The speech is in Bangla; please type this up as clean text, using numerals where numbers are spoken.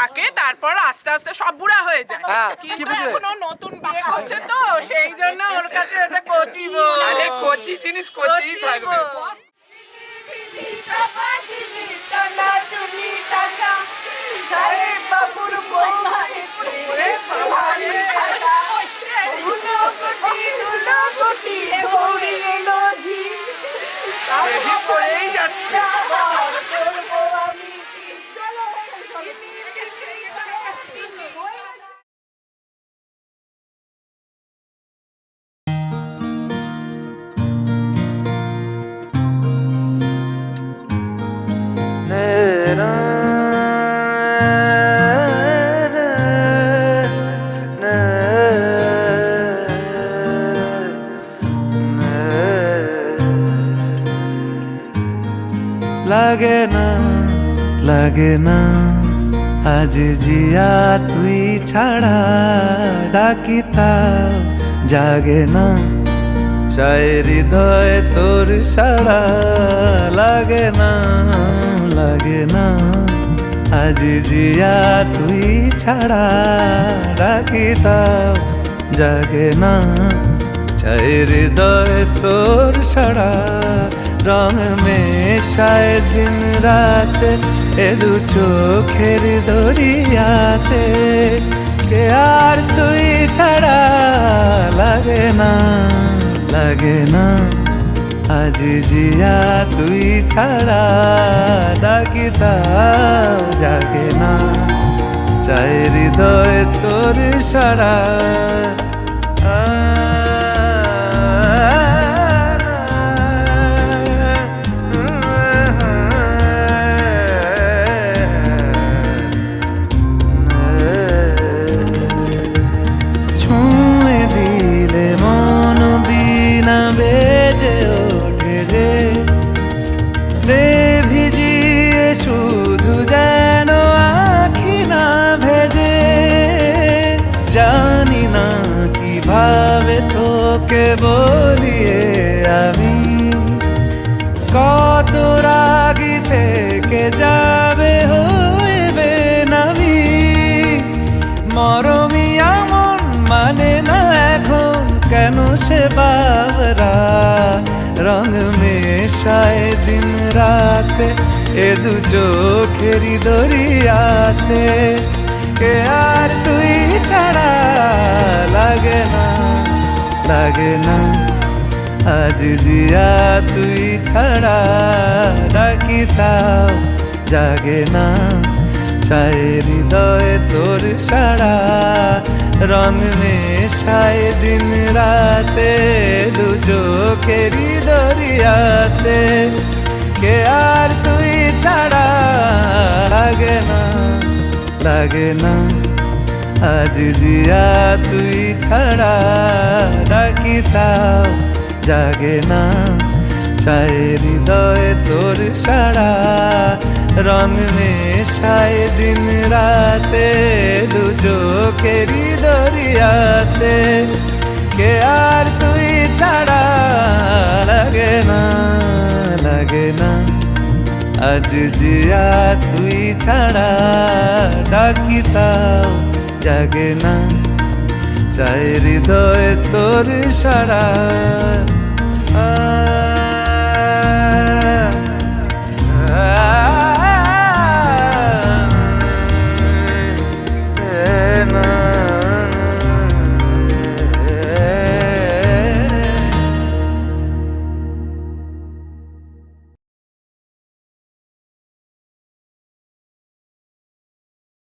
থাকে, তারপর আস্তে আস্তে সব বুড়া হয়ে যায়। কিন্তু এখনো নতুন বিয়ে করছে তো সেই জন্য ওর কাছে ওটা কচি বলে। আরে কচি জিনিস কচিই থাকবে। পড়েই যাচ্ছে। লাগে না লাগে না আজ জিয়া তুই ছাড়া ডাকিতাম জাগে না চাই হৃদয় তোর সাড়া লাগে না আজ জিয়া তুই ছাড়া ডাকিতাম জাগে না চাই হৃদয় তোর সাড়া রং মেশায় দিন রাত এ দু চোখের দরিয়াতে কে আর তুই ছাড়া লাগে না আজ জিয়া তুই ছাড়া ডাকিতাম জাগে না চাই হৃদয় তোর সাড়া শুধু যেন আখি না ভেজে জানি না কিভাবে তোকে বলিয়ে আমি কত রাগি থেকে যাবে হইবে নামি মরমি এমন মানে না এখন কেন সে বাবরা রং মেশায় দিন রাতে এ দু চোখেরি দরিয়াতে কে আর তুই ছাড়া লাগে না আজ জিয়া তুই ছাড়া ডাকিতাম জাগে না চাই হৃদয় তোর সাড়া রং মেশায় দিন রাতে দু চোখেরি দরিয়াতে কে আর তুই ছাড়া লাগে না আজ জিয়া তুই ছাড়া ডাকিতাম জাগে না চাই হৃদয় তোর সাড়া রং মেশায় দিন রাতে দু চোখেরি দরিয়াতে কে আর তুই ছাড়া লাগে না আজ জিয়া তুই ছাড়া ডাকিতাম জাগে না চাই হৃদয় তোর সাড়া